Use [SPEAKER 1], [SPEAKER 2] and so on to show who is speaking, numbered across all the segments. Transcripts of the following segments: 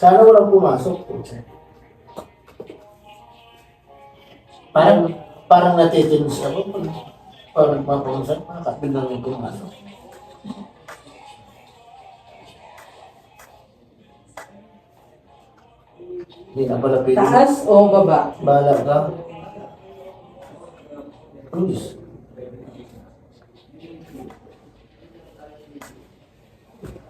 [SPEAKER 1] Sana walang pumasok. Parang, parang natitinis ako. Parang nagpapausap, biglang may pumasok. Hindi na pala pwede.
[SPEAKER 2] Taas o baba?
[SPEAKER 1] Bahala ka. Please.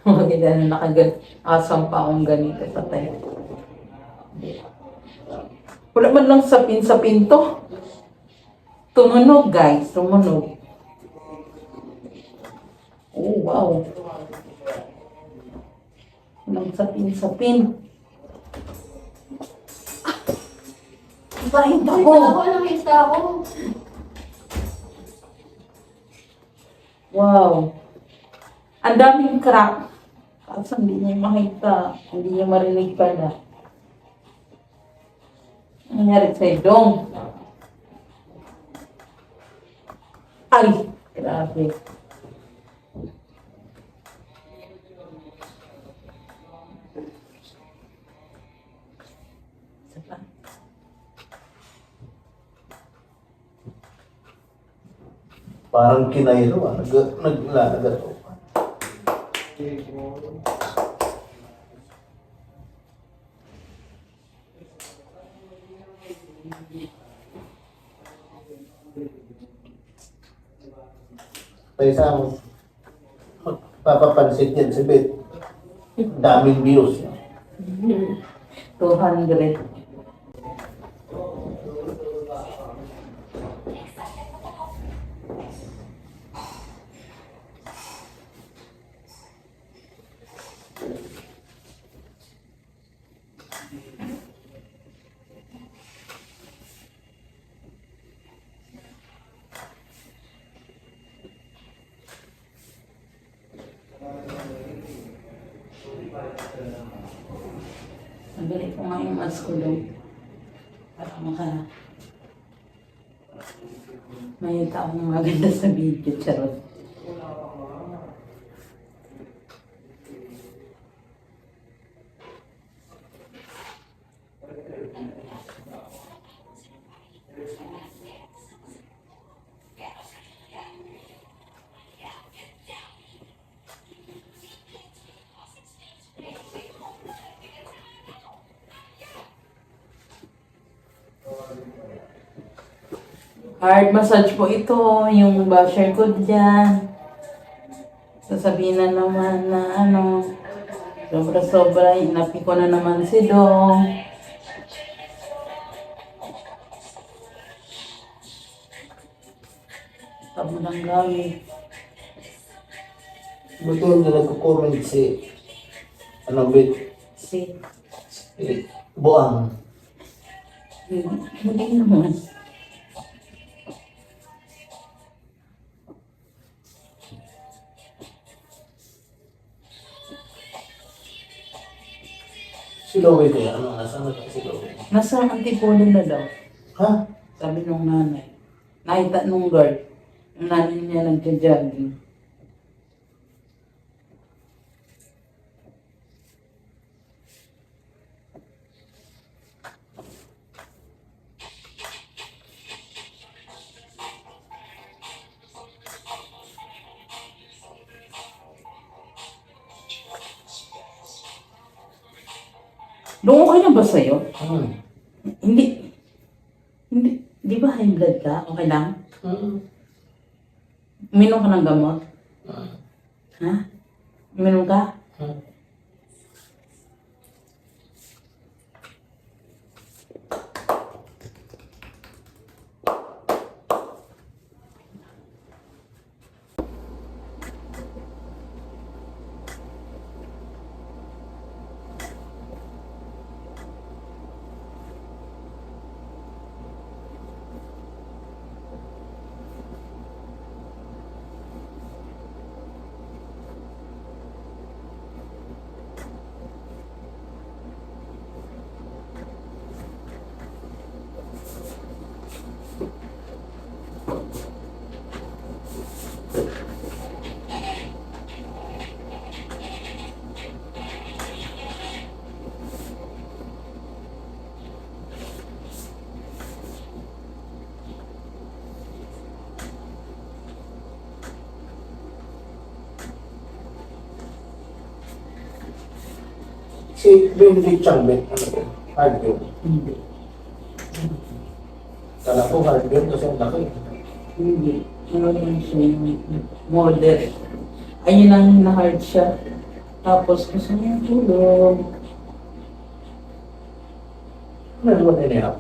[SPEAKER 2] Maganda na asam pa akong ganito patay. Wala man lang sapin sa pinto. Tumunog guys, tumunog. Oh wow. Walang sapin. Bakit ako?
[SPEAKER 3] Nakita ako.
[SPEAKER 2] Wow. Ang daming crack. Kasi hindi niya makita. Hindi niya marinig pala. Ang nangyari sa'yo, Dong? Ay! Grabe. Isa pa.
[SPEAKER 1] Parang kinayro naglalagat ako. Kaya sa papapansin yan si Beth. Daming views.
[SPEAKER 2] 200. Nabili ko nga yung mask ko doon. Para may taong maganda sa video, charot. Hard massage po ito, yung basher ko dyan. Sasabihin na naman na sobra-sobra, inapi ko na naman si Dong. Tabo ng gamit.
[SPEAKER 1] Buti hindi nagko-comment si Beth?
[SPEAKER 2] Si,
[SPEAKER 1] Buang.
[SPEAKER 2] hindi naman.
[SPEAKER 1] Si Lowe kaya, nasaan na si Lowe?
[SPEAKER 2] Nasa antipolo na daw,
[SPEAKER 1] Ha?
[SPEAKER 2] sabi nung nanay. Nakita nung guard, yung nanay niya nagja-jogging. Doon okay na ba sa'yo? Hindi. Di ba high blood ka? Okay lang? Uminom ka ng gamot? Ha? Uminom ka?
[SPEAKER 1] Si Benedict Chambet, ano yun? Hardware.
[SPEAKER 2] Hindi.
[SPEAKER 1] Kala ko hardware kasi ang laki.
[SPEAKER 2] Hindi. Ano naman siya yung model. Ayun ang na-hard siya. Tapos gusto niya tulog.
[SPEAKER 1] Ano naman na niya?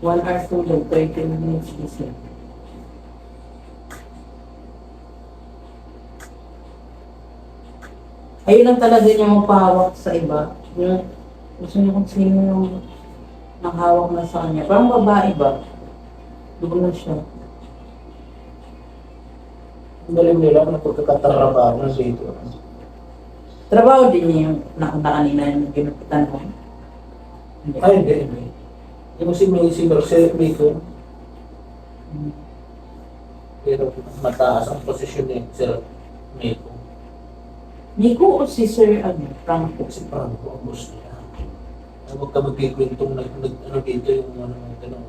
[SPEAKER 2] 1 hour tulog, 30 minutes gising. Ayun lang talaga niya magpahawak sa iba. Yung gusto niya kung sino yung nakahawak na sa kanya. Parang babae ba? Doon na siya.
[SPEAKER 1] Ang galing nila kung pagkakatrabaho na dito.
[SPEAKER 2] Trabaho din niya yung nakanta kanina yung ginupitan mo. Hindi.
[SPEAKER 1] Ay, hindi. Yung si Mercedes Miko, pero mataas ang posisyon ni Sir Miko.
[SPEAKER 2] Nico o si Sir Franco?
[SPEAKER 1] Si Franco, ang boss niya. Huwag ka magkikwentong ano dito yung ano, gano'n.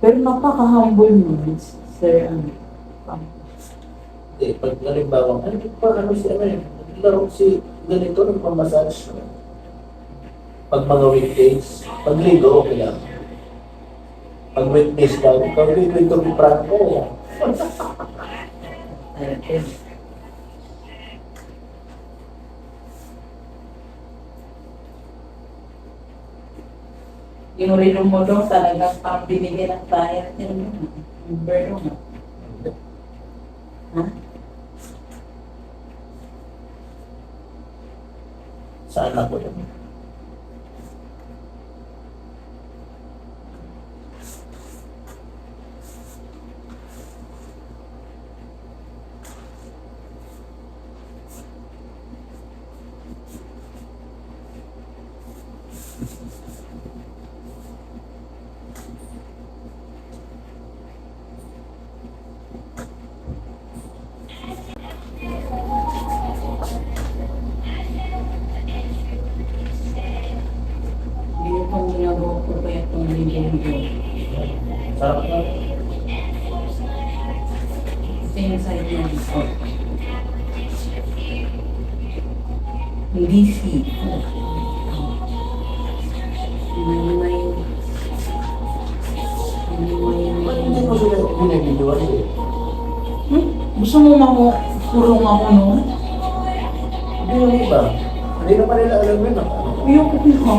[SPEAKER 2] Pero napaka-humble mo, Sir Franco.
[SPEAKER 1] Hindi, pag halimbawa, ano si ano yun, naglaro si ganito, nagpamassage. Pag mga weekdays, pag ligo, okay lang. Pag weekdays daw, pag ligo ni Franco,
[SPEAKER 2] Ayun. Yung relo mo daw talagang pang binigyan ng tire. Yung berno mo. Ha?
[SPEAKER 1] saan ako yun?
[SPEAKER 2] Hindi ko ginagawa ko kaya itong linggo.
[SPEAKER 1] Sarap na.
[SPEAKER 2] Ito yung side niya dito. Hindi si. May
[SPEAKER 1] Ba't hindi mo sila binibidyoan eh?
[SPEAKER 2] Gusto mo makulong ako noon?
[SPEAKER 1] Hindi yung iba. Hindi na pa nila alam yun.
[SPEAKER 2] Ayoko ko.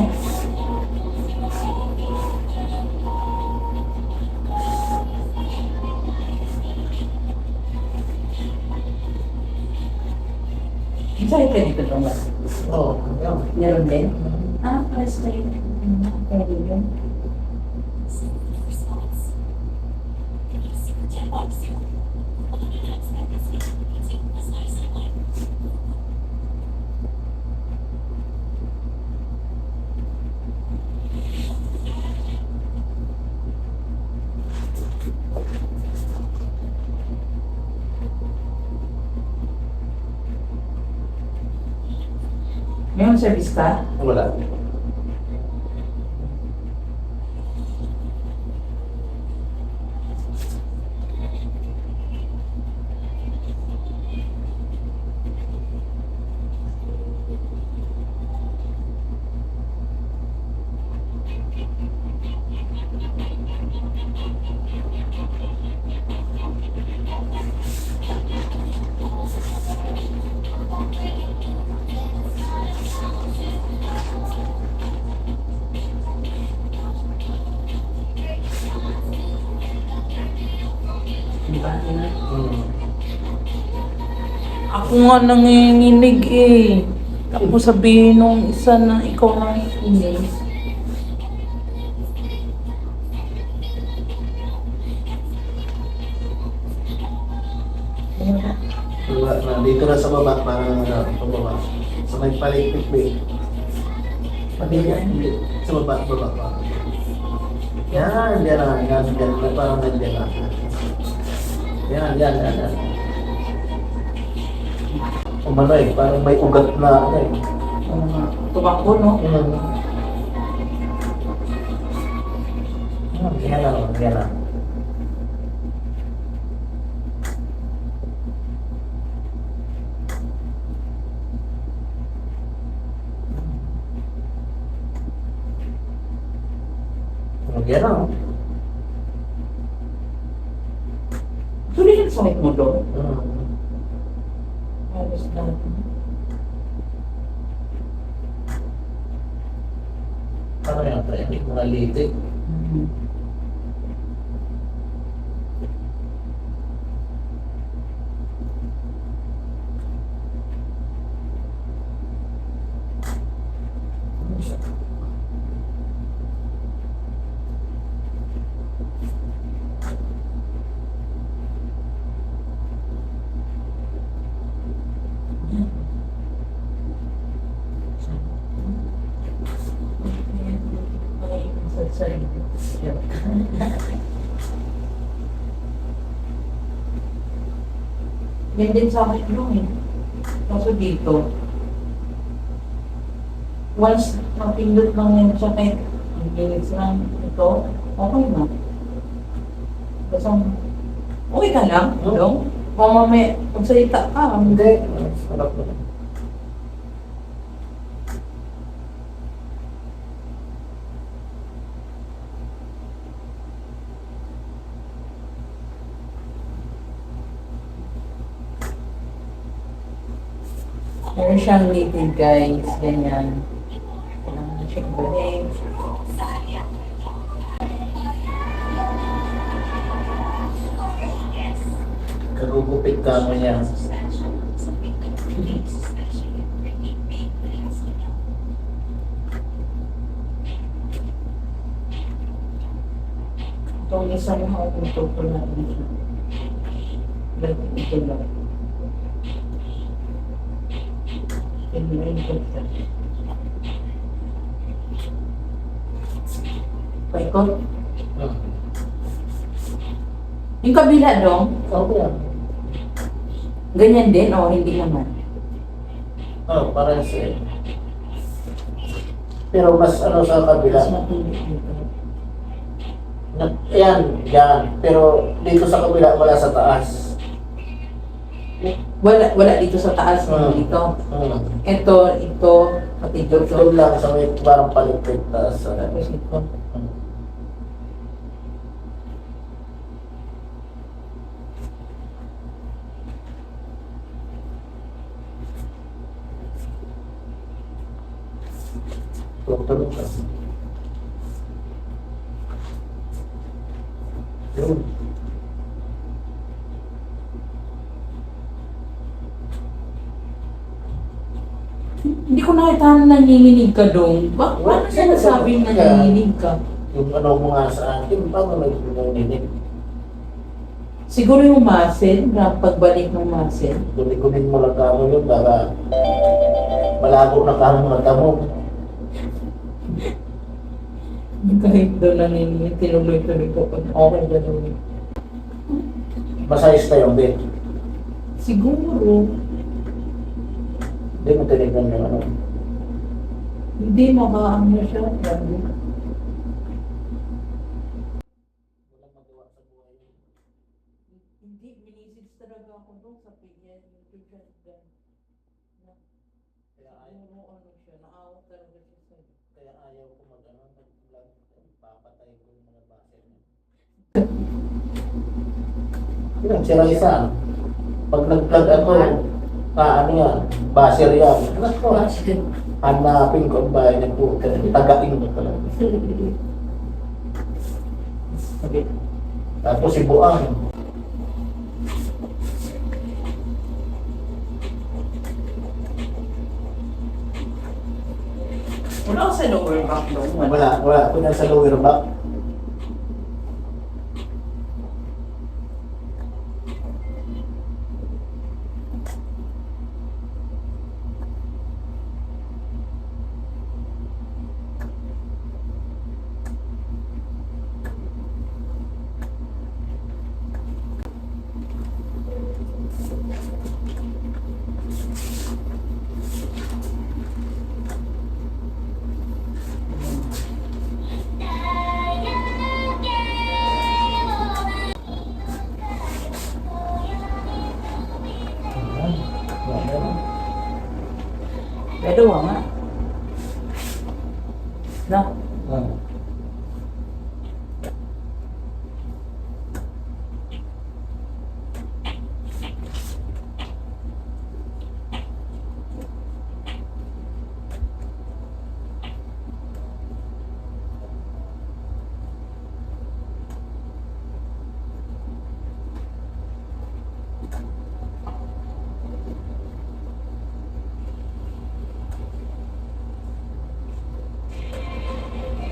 [SPEAKER 2] Saan ka dito ba?
[SPEAKER 1] Oo, yan.
[SPEAKER 2] Meron din? Pares kayo. Pwede yun. May service ka?
[SPEAKER 1] Wala.
[SPEAKER 2] Di ba?
[SPEAKER 1] Hmm.
[SPEAKER 2] Ako nga nanginginig eh. Ako sabihin nung isa na ikaw nanginginig.
[SPEAKER 1] Wala na. Dito na sa baba, parang pababa. Sa may palikpik ba eh.
[SPEAKER 2] Pabila.
[SPEAKER 1] Hindi. Sa baba, baba pa. Yan, yan na. Yan, yan. Parang nandiyan na. Yan, yan, yan, yan. Umano eh, parang may ugat na ano eh.
[SPEAKER 2] Tubako, no?
[SPEAKER 1] Yan. Yan na, yan na. Yan ang.
[SPEAKER 2] Tuloy yung sakit mo doon.
[SPEAKER 1] Hmm.
[SPEAKER 2] Ayos natin.
[SPEAKER 1] Ano yan? Hindi mo nalitik.
[SPEAKER 2] Mhm. Yan din sa akin yung eh. Kaso dito, once mapindot lang yung sakit, ang minutes lang ito, okay na. Basta, okay ka lang, dong? Mamamaya, magsalita ka,
[SPEAKER 1] Hindi. Sarap na.
[SPEAKER 2] meron siyang litid guys, ganyan. Kailangan na siyang balik.
[SPEAKER 1] Kagugupit ka mo niya.
[SPEAKER 2] Itong isang ito ko natin siya. Like, ito lang. Pinirain ko siya. Paikot.
[SPEAKER 1] Hmm.
[SPEAKER 2] Yung kabila dong,
[SPEAKER 1] Okay yan.
[SPEAKER 2] ganyan din o hindi naman?
[SPEAKER 1] Oh, parang siya. Pero mas ano sa
[SPEAKER 2] Mas
[SPEAKER 1] kabila.
[SPEAKER 2] matindi dito.
[SPEAKER 1] Yan, yan. Pero dito sa kabila, wala sa taas.
[SPEAKER 2] Wala dito sa taas, dito.
[SPEAKER 1] Hmm.
[SPEAKER 2] Ito, pati dito.
[SPEAKER 1] Doon lang sa may parang palipit taas.
[SPEAKER 2] Tapos ito.
[SPEAKER 1] Hmm. Tulog ka. Yun.
[SPEAKER 2] Hindi ko nakita na nanginginig ka dong. Paano sinasabing nanginginig ka?
[SPEAKER 1] Yung ano mo nga sa akin, paano nag-naninig?
[SPEAKER 2] Siguro yung muscle, na pagbalik ng muscle.
[SPEAKER 1] Gumigunin mo lang kamo yun, baka malabo na kamo mata mo.
[SPEAKER 2] Kahit doon nanginginig, tinuloy-tuloy ko kung okay gano'n.
[SPEAKER 1] Masayos na yung bed.
[SPEAKER 2] Siguro,
[SPEAKER 1] Hindi mo tinignan yung ano.
[SPEAKER 2] hindi makaano siya. Grabe.
[SPEAKER 1] Walang magawa sa buhay yun.
[SPEAKER 2] Hindi, minisid talaga ako doon sa PN. YouTube channel.
[SPEAKER 1] Kaya ayaw,
[SPEAKER 2] Siguro ano siya, naawak talaga siya sa'yo.
[SPEAKER 1] kaya ayaw ko mag-ano, mag-vlog. Papatay ko yung mga base niya. Yun, si Raisa. Pag nag-vlog ako, ano yan, baser yan. Hanapin ko ang bahay niya po. Tagain ko talaga.
[SPEAKER 2] Okay.
[SPEAKER 1] Tapos si Buang.
[SPEAKER 2] Wala ko sa lower back doon.
[SPEAKER 1] Wala ko na sa lower back.
[SPEAKER 2] Pero nga. Na,
[SPEAKER 1] Hmm.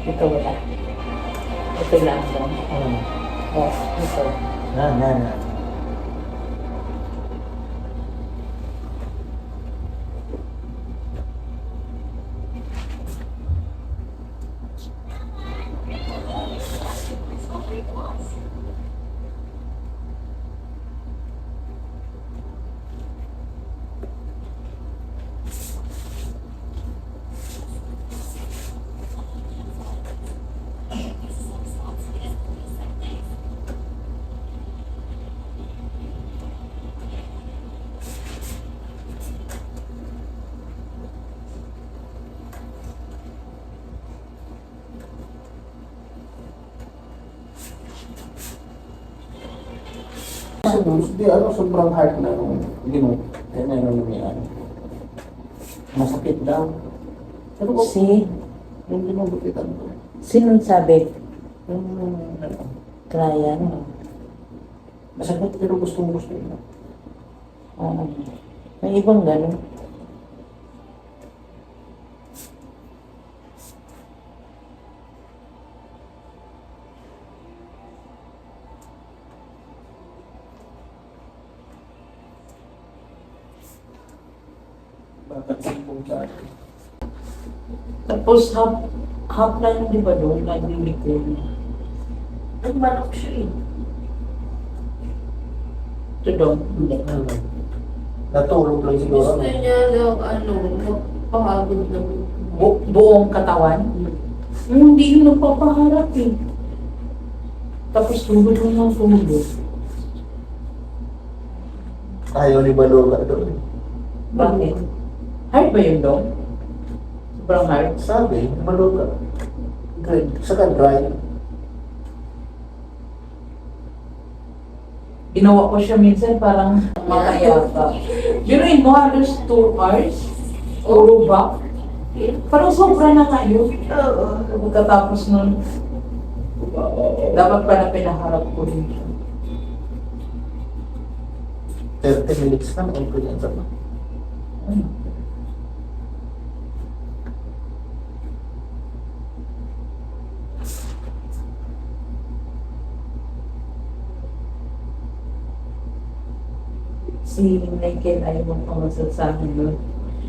[SPEAKER 2] Ito wala. Ito lang dong. Oh, ito.
[SPEAKER 1] Na. Hindi, sobrang hard na nung limot. Kaya na nung yan. Masakit daw. Pero kung yung limabukitan ko.
[SPEAKER 2] Sino sabi?
[SPEAKER 1] Yung,
[SPEAKER 2] Ryan.
[SPEAKER 1] masakit pero gusto mo.
[SPEAKER 2] Oo. May ibang gano'n.
[SPEAKER 1] Bakit simbong sa akin?
[SPEAKER 2] Tapos half na yun, di ba doon? Nagbilikod. Nagmanok siya eh. Ito doon? Hindi.
[SPEAKER 1] Natulog lang siguro.
[SPEAKER 3] Gusto niya lang, magpahagod ng
[SPEAKER 2] Buong katawan? Hindi yun nagpapaharap eh. Tapos tulog lang ng tulog.
[SPEAKER 1] Ayaw ni Baloga doon.
[SPEAKER 2] Bakit? Hard ba yun doon? Sobrang hard?
[SPEAKER 1] Sabi, Baloga. Good. Saka dry.
[SPEAKER 2] Ginawa ko siya minsan parang makayapa. Biruin mo halos 2 hours. Puro back. Parang sobra na nga yun. Pagkatapos nun, dapat pala pinaharap ko rin siya.
[SPEAKER 1] 30 minutes na, okay yan sa mga.
[SPEAKER 2] Si Michael ay mong pamasal sa akin doon.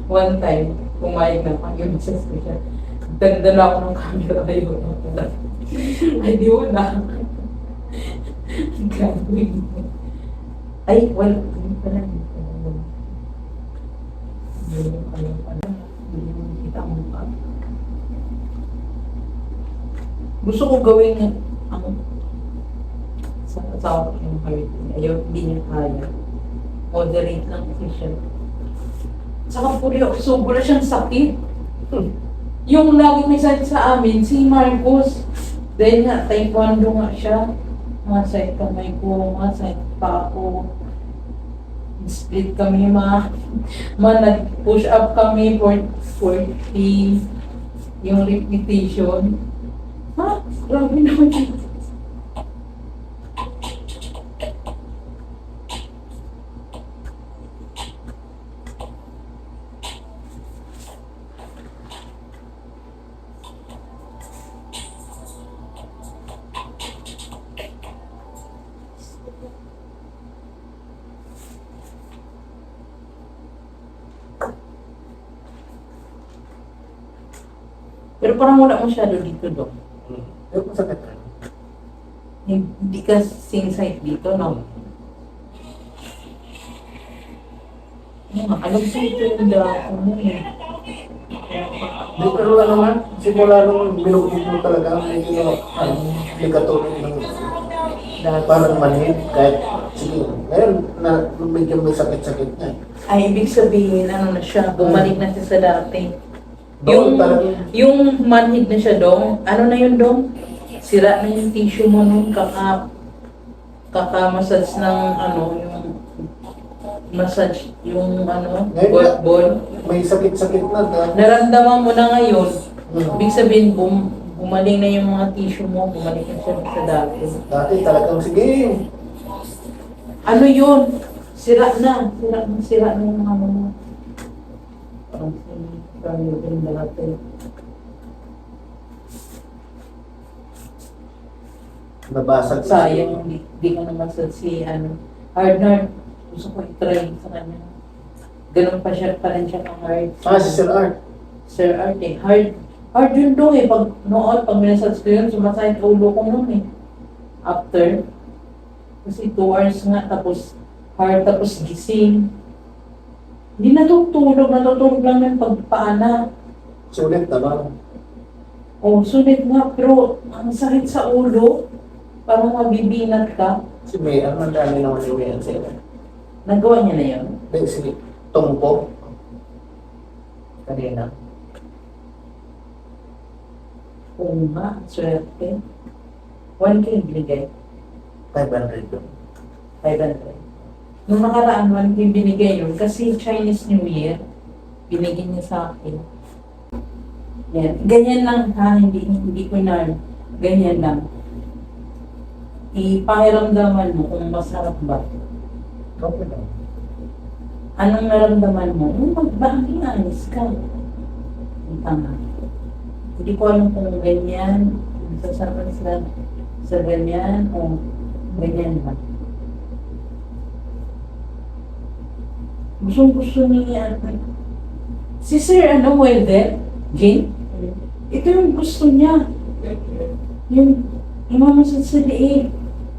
[SPEAKER 2] One time, pumayag na ako, yung message ko siya. Dagdala ako ng camera, ayaw na pala. Ay, di mo na. Gagawin mo. Ay, well, hindi pala. Hindi mo pala. Hindi mo kita mo pa. Gusto ko gawin ang sa asawa ko yung heart. Ayaw, hindi niya kaya. Moderate lang kasi siya. Saka sobra siyang sakit. Yung lagi may sakit sa amin, si Marcos. Dahil nga, taekwondo nga siya. Masakit kamay ko, masakit pa ako. Split kami, nag-push up kami for 40. Yung repetition. Ha? Grabe naman yun. Pero parang wala masyado dito, Dok.
[SPEAKER 1] Yung masakit rin.
[SPEAKER 2] Hindi ka sing-site dito, no? Alam ko ito yung dako mo eh.
[SPEAKER 1] Di, pero naman, simula nung binukit mo talaga, medyo, hindi katulog ng parang manhid, kahit, sige, ngayon, medyo may sakit-sakit na.
[SPEAKER 2] Ay, ibig sabihin, ano na siya, bumalik na siya sa dati.
[SPEAKER 1] Doon talagang,
[SPEAKER 2] Yung manhid na siya, Dong, ano na yun, Dong? Sira na yung tissue mo nun, kaka-massage ng, yung massage, yung, ball.
[SPEAKER 1] may sakit-sakit na.
[SPEAKER 2] Naramdaman mo na ngayon,
[SPEAKER 1] Hmm.
[SPEAKER 2] ibig sabihin, bumaling na yung mga tissue mo, bumalik na siya sa dati.
[SPEAKER 1] Dati talagang, sige,
[SPEAKER 2] Ano yun? Sira na yung mga mo. Parang yung dati.
[SPEAKER 1] Nabasag.
[SPEAKER 2] Sayang, di ko naman sa si hard. Gusto ko i-try sa kanya. Ganun pa rin siya ka-hard.
[SPEAKER 1] Si Sir Art.
[SPEAKER 2] Sir Art eh. Hard yun doon eh. Pag minasage ko yun, sumasayang ulo ko noon eh. After. Kasi 2 hours nga, tapos hard, tapos gising. Hindi natutulog lang yung pagpaana.
[SPEAKER 1] Sulit naman.
[SPEAKER 2] Sulit nga, pero ang sakit sa ulo, parang mabibinat ka.
[SPEAKER 1] Si May, ang dami naman si May sir.
[SPEAKER 2] Nagawa niya na yun.
[SPEAKER 1] Then si Tongpo. Kanina.
[SPEAKER 2] Oo nga, swerte. 1K binigay.
[SPEAKER 1] 500 doon.
[SPEAKER 2] 500. Nung nakaraan, 1K binigay yun kasi Chinese New Year, binigyan niya sa akin. Yan. Ganyan lang ha, hindi ko na, ganyan lang. Ipakiramdaman mo kung masarap ba.
[SPEAKER 1] Okay lang.
[SPEAKER 2] Anong naramdaman mo? Magbahagi anis ka. Ang tama. Hindi ko alam kung ganyan, sasarap sa ganyan, o ganyan ba. Gusto niya, si Sir, welder, Jane, ito yung gusto niya. Yung imamasad sa liig.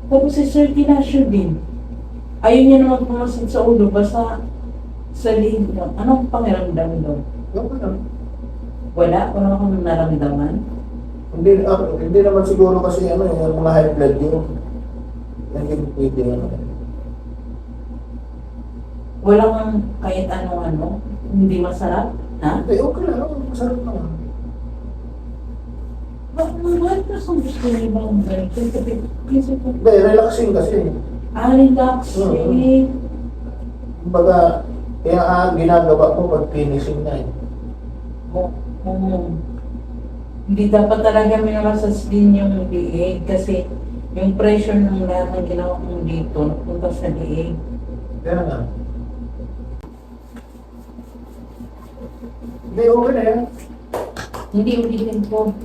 [SPEAKER 2] Tapos si Sir Tinasyo din. Ayaw niya naman pumasad sa ulo, basta sa liig lang. Anong pakiramdam doon?
[SPEAKER 1] Okay lang.
[SPEAKER 2] Wala kang naramdaman.
[SPEAKER 1] Hindi naman siguro kasi yung mga high blood yun. Hindi pwede
[SPEAKER 2] Wala kang kahit ano, hindi masarap. Ha?
[SPEAKER 1] Hindi, okay lang. Masarap naman.
[SPEAKER 2] Bakit kasi gusto niyo ba ang ganito? Kasi po,
[SPEAKER 1] Hindi, relaxing kasi.
[SPEAKER 2] relaxing.
[SPEAKER 1] Kumbaga, kaya ginagawa ko pag finishing na eh.
[SPEAKER 2] Hindi dapat talaga minamasas din yung liig kasi yung pressure ng lahat ng ginawa kong dito napunta sa liig.
[SPEAKER 1] Kaya nga. Hindi, okay na yan.
[SPEAKER 2] Hindi ulitin ko.